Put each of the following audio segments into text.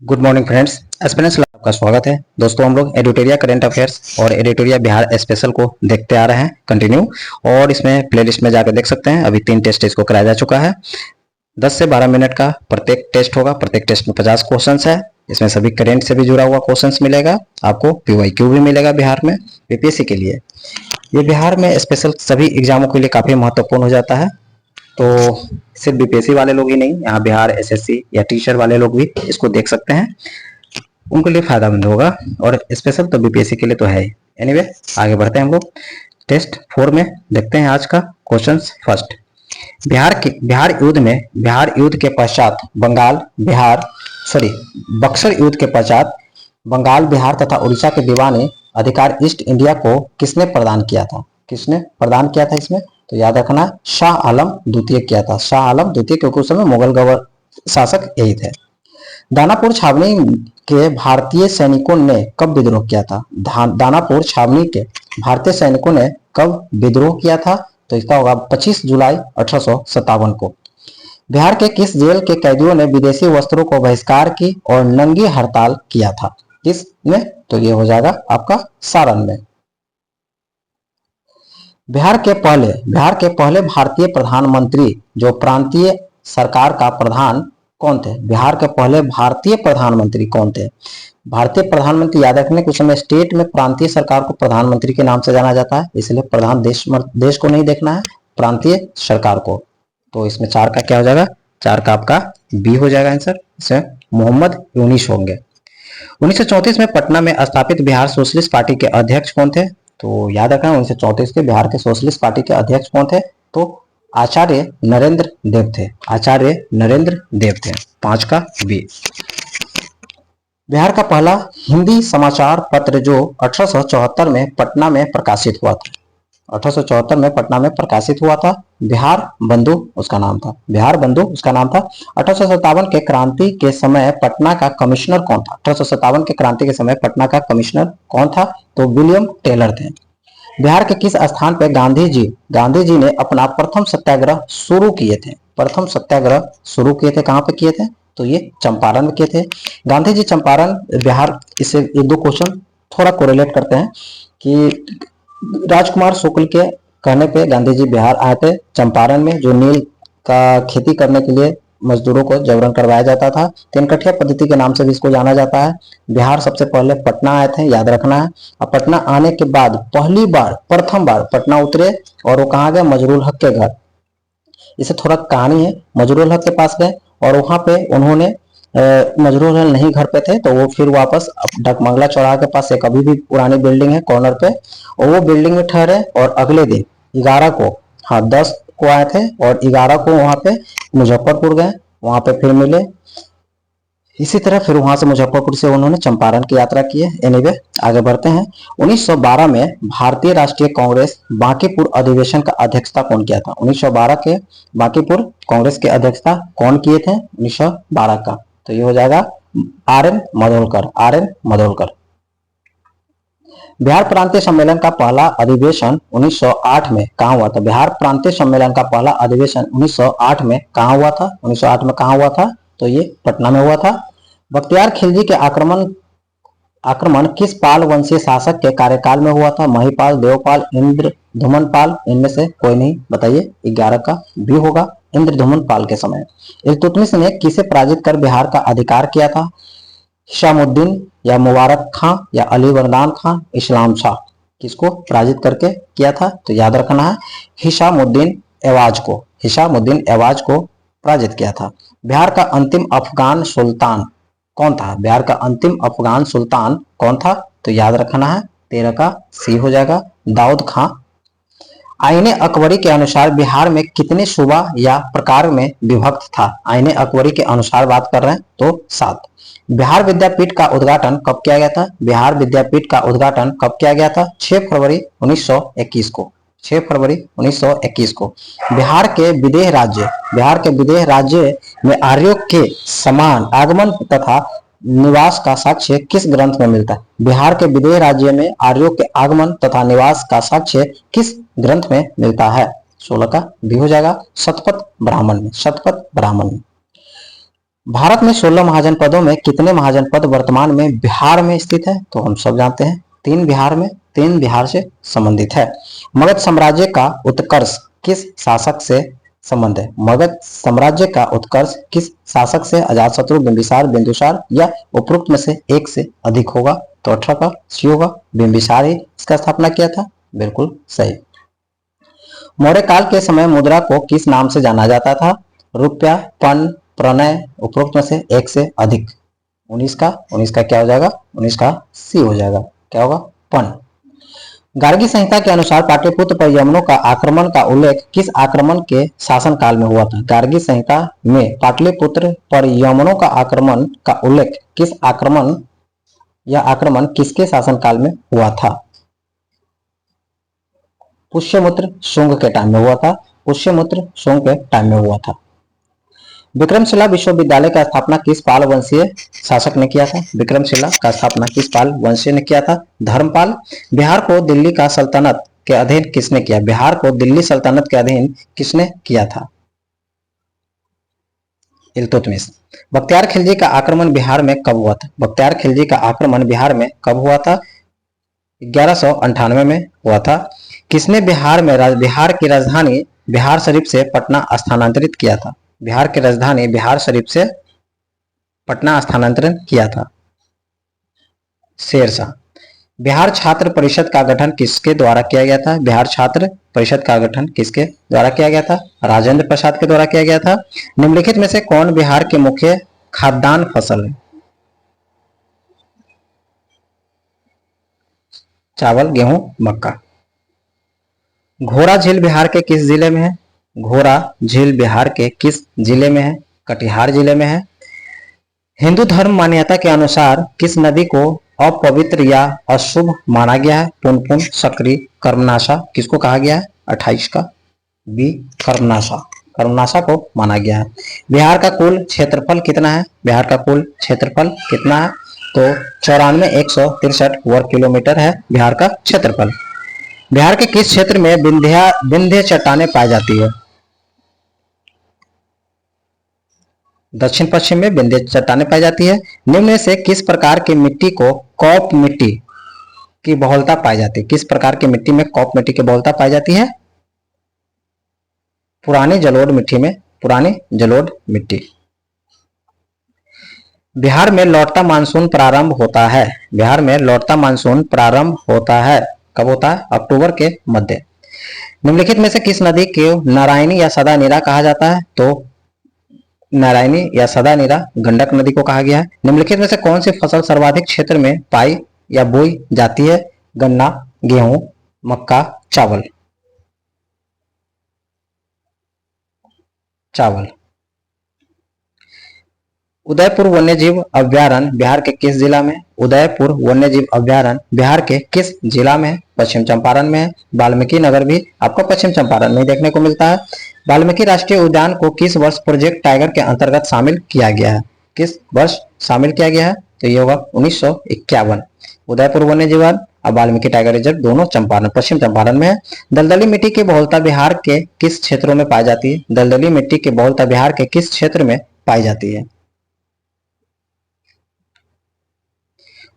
Good morning friends, aspirants lab आपका स्वागत है। दोस्तों, हम लोग एडिटोरिया करंट अफेयर्स और एडिटोरिया बिहार स्पेशल को देखते आ रहे हैं कंटिन्यू। और इसमें प्लेलिस्ट में जाकर देख सकते हैं, अभी 3 टेस्ट इसको कराया जा चुका है। 10 से 12 मिनट का प्रत्येक टेस्ट होगा। प्रत्येक टेस्ट में 50 क्वेश्चंस है। इसमें सभी करंट से भी जुड़ा हुआ क्वेश्चंस मिलेगा। आपको पीवाईक्यू भी मिलेगा बिहार में बीपीएससी के लिए। ये बिहार में स्पेशल सभी एग्जामों के लिए काफी महत्वपूर्ण हो जाता है। तो सिर्फ बीपीएससी वाले लोग ही नहीं, यहाँ बिहार एसएससी या टीचर वाले लोग भी इसको देख सकते हैं। उनके लिए फायदेमंद होगा, और स्पेशल तो बीपीएससी के लिए तो है ही। एनीवे, आगे बढ़ते हैं हम लोग टेस्ट 4 में। देखते हैं आज का क्वेश्चन फर्स्ट। बिहार युद्ध के पश्चात बक्सर युद्ध के पश्चात बंगाल, बिहार तथा उड़ीसा के दीवानी अधिकार ईस्ट इंडिया को किसने प्रदान किया था? किसने प्रदान किया था इसमें? तो याद रखना, शाह आलम द्वितीय किया था। शाह आलम द्वितीय, क्योंकि उस समय मुगल शासक यही थे। दानापुर छावनी के भारतीय सैनिकों ने कब विद्रोह किया था? दानापुर छावनी के भारतीय सैनिकों ने कब विद्रोह किया था? तो इसका होगा 25 जुलाई 1857 को। बिहार के किस जेल के कैदियों ने विदेशी वस्त्रों को बहिष्कार की और नंगी हड़ताल किया था? किस में? तो ये हो जाएगा आपका सारण में। बिहार के पहले भारतीय प्रधानमंत्री जो प्रांतीय सरकार का प्रधान कौन थे? बिहार के पहले भारतीय प्रधानमंत्री कौन थे? भारतीय प्रधानमंत्री याद रखने, कुछ समय स्टेट में प्रांतीय सरकार को प्रधानमंत्री के नाम से जाना जाता है, इसलिए प्रधान देश को नहीं देखना है, प्रांतीय सरकार को। तो इसमें 4 का क्या हो जाएगा? 4 का आपका बी हो जाएगा आंसर। इसमें मोहम्मद यूनिस होंगे। 1934 में पटना में स्थापित बिहार सोशलिस्ट पार्टी के अध्यक्ष कौन थे? तो याद रखना, 1934 के बिहार के सोशलिस्ट पार्टी के अध्यक्ष कौन थे? तो आचार्य नरेंद्र देव थे। आचार्य नरेंद्र देव थे। 5 का बी। बिहार का पहला हिंदी समाचार पत्र जो 1874 में पटना में प्रकाशित हुआ था, 1874 में पटना में प्रकाशित हुआ था, बिहार बंधु उसका नाम था। बिहार बंधु उसका नाम था। 1857 के क्रांति के समय पटना का कमिश्नर कौन था? 1857 के क्रांति के समय पटना का कमिश्नर कौन था? तो विलियम टेलर थे। बिहार के किस स्थान पर गांधी जी ने अपना प्रथम सत्याग्रह शुरू किए थे? प्रथम सत्याग्रह शुरू किए थे, कहां पे किए थे? तो ये चंपारण में किए थे। गांधी जी चंपारण, बिहार, इससे ये 2 क्वेश्चन थोड़ा कोरिलेट करते हैं कि राजकुमार शुक्ल के कहने पे गांधी जी बिहार आए थे। चंपारण में जो नील का खेती करने के लिए मजदूरों को जबरन करवाया जाता था, तीनकठिया पद्धति के नाम से भी इसको जाना जाता है। बिहार सबसे पहले पटना आए थे, याद रखना है। और पटना आने के बाद प्रथम बार पटना उतरे, और वो कहाँ गए? मजरूल हक के घर। इसे थोड़ा कहानी है। मजरूल हक के पास गए और वहां पे उन्होंने मजरूल हक नहीं घर पे थे, तो वो फिर वापस डकमंगला चौराहा के पास एक अभी भी पुरानी बिल्डिंग है कॉर्नर पे, और वो बिल्डिंग में ठहरे। और अगले दिन 11 को, 10 को आए थे, और 11 को वहां पे मुजफ्फरपुर गए, वहां पे फिर मिले। इसी तरह फिर वहां से मुजफ्फरपुर से उन्होंने चंपारण की यात्रा की है। एनीवे, आगे बढ़ते हैं। 1912 में भारतीय राष्ट्रीय कांग्रेस बांकीपुर अधिवेशन का अध्यक्षता कौन किया था? 1912 के बांकीपुर कांग्रेस के अध्यक्षता कौन किए थे 1912 का? तो ये हो जाएगा आर.एन. मधोलकर। बिहार प्रांतीय सम्मेलन का पहला अधिवेशन 1908 में कहां हुआ था? बिहार प्रांतीय सम्मेलन का पहला अधिवेशन 1908 में कहां हुआ था? 1908 में कहां हुआ था? तो ये पटना में हुआ था। बख्तियार खिलजी के आक्रमण किस पाल वंशीय शासक के कार्यकाल में हुआ था? महिपाल, देवपाल, इंद्रधुमन पाल? इनमें से कोई नहीं, बताइए। 11 का भी होगा, इंद्रधुमन पाल के समय। इल्तुतमिश ने किसे पराजित कर बिहार का अधिकार किया था? हिशामुद्दीन या मुबारक खां या अली वरदान खां, इस्लाम शाह? किसको पराजित करके किया था? तो याद रखना है, हिशामुद्दीन एवाज को पराजित किया था। बिहार का अंतिम अफगान सुल्तान कौन था? बिहार का अंतिम अफगान सुल्तान कौन था? तो याद रखना है, 13 का सी हो जाएगा, दाऊद खां। आईने अकबरी के अनुसार बिहार में कितने सूबा या प्रकार में विभक्त था? आईने अकबरी के अनुसार बात कर रहे हैं तो 7। बिहार विद्यापीठ का उद्घाटन कब किया गया था? बिहार विद्यापीठ का उद्घाटन कब किया गया था? 6 फरवरी 1921 को। 6 फरवरी 1921 को। बिहार के विदेह राज्य में आर्यों के समान आगमन तथा निवास का साक्ष्य किस ग्रंथ में मिलता है? बिहार के विदेह राज्य में आर्यों के आगमन तथा निवास का साक्ष्य किस ग्रंथ में मिलता है? 16 का भी हो जाएगा, शतपथ ब्राह्मण में। भारत में 16 महाजनपदों में कितने महाजनपद वर्तमान में बिहार में स्थित है? तो हम सब जानते हैं 3 बिहार में, 3 बिहार से संबंधित है। मगध साम्राज्य का उत्कर्ष किस शासक से संबंध है? मगध साम्राज्य का उत्कर्ष किस शासक से? अजातशत्रु, बिंबिसार, बिंदुसार या उपरोक्त में से एक से अधिक होगा? तो 18 का सी होगा, बिंबिसार ही इसका स्थापना किया था। बिल्कुल सही। मौर्य काल के समय मुद्रा को किस नाम से जाना जाता था? रुपया, पन, प्रणय, उपरोक्त में से एक से अधिक। 19 का क्या हो जाएगा? 19 का सी हो जाएगा। क्या होगा? पन। गार्गी संहिता के अनुसार पाटलिपुत्र पर यवनों का आक्रमण का उल्लेख किस आक्रमण के शासन काल में हुआ था? गार्गी संहिता में पाटलिपुत्र पर यवनों का आक्रमण का उल्लेख किस आक्रमण या आक्रमण किसके शासन काल में हुआ था? पुष्यमित्र शुंग के टाइम में हुआ था। पुष्यमित्र शुंग के टाइम में हुआ था। विक्रमशिला विश्वविद्यालय का स्थापना किस पाल वंशीय शासक ने किया था? विक्रमशिला का स्थापना किस पाल वंशीय ने किया था? धर्मपाल। बिहार को दिल्ली का सल्तनत के अधीन किसने किया? बिहार को दिल्ली सल्तनत के अधीन किसने किया था? इल्तुतमिश। बख्तियार खिलजी का आक्रमण बिहार में कब हुआ था? बख्तियार खिलजी का आक्रमण बिहार में कब हुआ था? 1198 में हुआ था। किसने बिहार की राजधानी बिहार शरीफ से पटना स्थानांतरित किया था? बिहार की राजधानी बिहार शरीफ से पटना स्थानांतरण किया था? शेरशाह। बिहार छात्र परिषद का गठन किसके द्वारा किया गया था? बिहार छात्र परिषद का गठन किसके द्वारा किया गया था? राजेंद्र प्रसाद के द्वारा किया गया था। निम्नलिखित में से कौन बिहार के मुख्य खाद्यान्न फसल है? चावल, गेहूं, मक्का। घोड़ा झील बिहार के किस जिले में है? घोड़ा झील बिहार के किस जिले में है? कटिहार जिले में है। हिंदू धर्म मान्यता के अनुसार किस नदी को अपवित्र या अशुभ माना गया है? पुनपुन, सकरी, कर्मनाशा। किसको कहा गया है? 28 का बी, कर्मनाशा। कर्मनाशा को माना गया है। बिहार का कुल क्षेत्रफल कितना है? बिहार का कुल क्षेत्रफल कितना है? तो 94,163 वर्ग किलोमीटर है बिहार का क्षेत्रफल। बिहार के किस क्षेत्र में विंध्य चट्टानें पाई जाती है? दक्षिण पश्चिम में विंध्य चट्टानें पाई जाती है। निम्न में से किस प्रकार की मिट्टी को कॉप मिट्टी की बहुलता पाई जाती है? किस प्रकार की मिट्टी में कॉप मिट्टी की बहुलता पाई जाती है? पुरानी जलोढ़ मिट्टी में, पुरानी जलोढ़ मिट्टी। बिहार में लौटता मानसून प्रारंभ होता है। बिहार में लौटता मानसून प्रारंभ होता है कब होता है? अक्टूबर के मध्य। निम्नलिखित में से किस नदी को नारायणी या सदा नीरा कहा जाता है? तो नारायणी या सदा नीरा गंडक नदी को कहा गया है। निम्नलिखित में से कौन सी फसल सर्वाधिक क्षेत्र में पाई या बोई जाती है? गन्ना, गेहूं, मक्का, चावल। चावल। उदयपुर वन्यजीव अभ्यारण्य बिहार के किस जिला में? उदयपुर वन्यजीव अभ्यारण्य बिहार के किस जिला में? पश्चिम चंपारण में है। वाल्मीकि नगर भी आपको पश्चिम चंपारण में देखने को मिलता है। वाल्मीकि राष्ट्रीय उद्यान को किस वर्ष प्रोजेक्ट टाइगर के अंतर्गत शामिल किया गया है? किस वर्ष शामिल किया गया है? तो ये होगा 1951। उदयपुर वन्यजीव और वाल्मीकि टाइगर रिजर्व दोनों चंपारण, पश्चिम चंपारण में है। दलदली मिट्टी की बहुलता बिहार के किस क्षेत्रों में पाई जाती है? दलदली मिट्टी की बहुलता बिहार के किस क्षेत्र में पाई जाती है?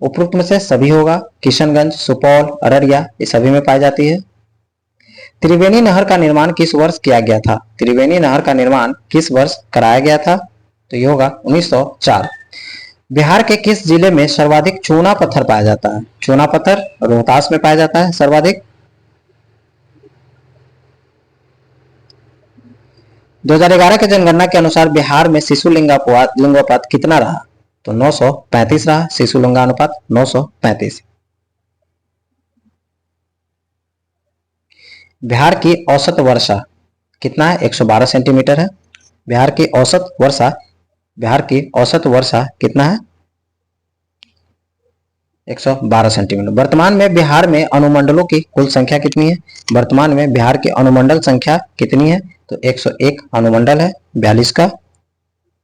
उपरोक्त में से सभी होगा। किशनगंज, सुपौल, अररिया, ये सभी में पाई जाती है। त्रिवेणी नहर का निर्माण किस वर्ष किया गया था? त्रिवेणी नहर का निर्माण किस वर्ष कराया गया था? तो ये होगा 1904। बिहार के किस जिले में सर्वाधिक चूना पत्थर पाया जाता है? चूना पत्थर रोहतास में पाया जाता है सर्वाधिक। 2011 के जनगणना के अनुसार बिहार में शिशु लिंगानुपात कितना रहा? तो 935 रहा शिशु लिंगानुपात, 935। बिहार की औसत वर्षा कितना है? 112 सेंटीमीटर है। बिहार की औसत वर्षा कितना है? 112 सेंटीमीटर। वर्तमान में बिहार में अनुमंडलों की कुल संख्या कितनी है? वर्तमान में बिहार की अनुमंडल संख्या कितनी है? तो 101 अनुमंडल है। 42 का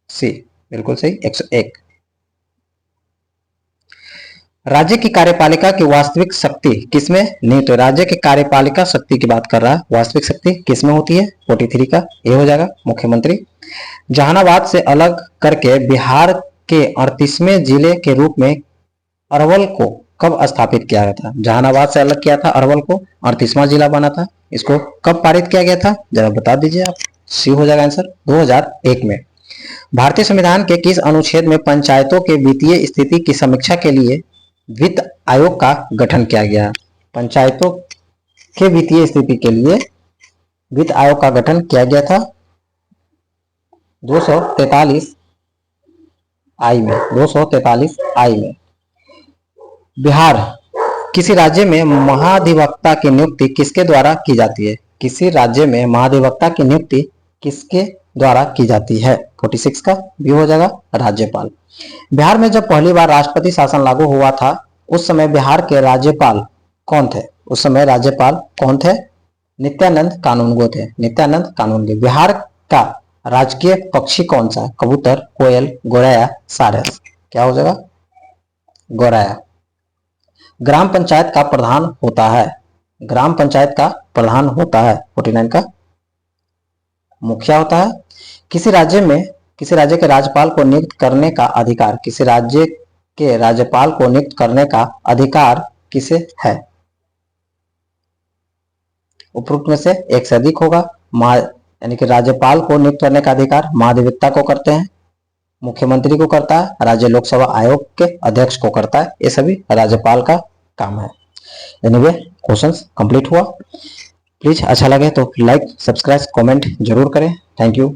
सी, बिल्कुल सही, 101। राज्य की कार्यपालिका की वास्तविक शक्ति किसमें निहित है? राज्य की कार्यपालिका शक्ति की बात कर रहा है, वास्तविक शक्ति किसमें होती है? 43 का ये हो जाएगा, मुख्यमंत्री। जहानाबाद से अलग करके बिहार के 38वें जिले के रूप में अरवल को कब स्थापित किया गया था? जहानाबाद से अलग किया था अरवल को, 38वां जिला बना था। इसको कब पारित किया गया था, जरा बता दीजिए आप। सी हो जाएगा आंसर, 2001 में। भारतीय संविधान के किस अनुच्छेद में पंचायतों के वित्तीय स्थिति की समीक्षा के लिए वित्त आयोग का गठन किया गया? पंचायतों के वित्तीय स्थिति के लिए वित्त आयोग का गठन किया गया था 243 आई में, 243 आई में। बिहार किसी राज्य में महाधिवक्ता की नियुक्ति किसके द्वारा की जाती है? किसी राज्य में महाधिवक्ता की नियुक्ति किसके द्वारा की जाती है? 46 का भी हो जाएगा, राज्यपाल। बिहार में जब पहली बार राष्ट्रपति शासन लागू हुआ था उस समय बिहार के राज्यपाल कौन थे? उस समय राज्यपाल कौन थे? नित्यानंद कानूनगो थे, नित्यानंद कानूनगो। बिहार का राजकीय पक्षी कौन सा? कबूतर, कोयल, गौरैया, सारस। क्या हो जाएगा? गौरैया। ग्राम पंचायत का प्रधान होता है, ग्राम पंचायत का प्रधान होता है 49 का मुखिया होता है। किसी राज्य के राज्यपाल को नियुक्त करने का अधिकार, किसी राज्य के राज्यपाल को नियुक्त करने का अधिकार किसे है? उपरोक्त में से एक से अधिक होगा। यानी कि राज्यपाल को नियुक्त करने का अधिकार महाधिवक्ता को करते हैं, मुख्यमंत्री को करता है, राज्य लोक सेवा आयोग के अध्यक्ष को करता है। ये सभी राज्यपाल का काम है। एनीवे क्वेश्चंस कंप्लीट हुआ। प्लीज अच्छा लगे तो लाइक, सब्सक्राइब, कमेंट जरूर करें। Thank you.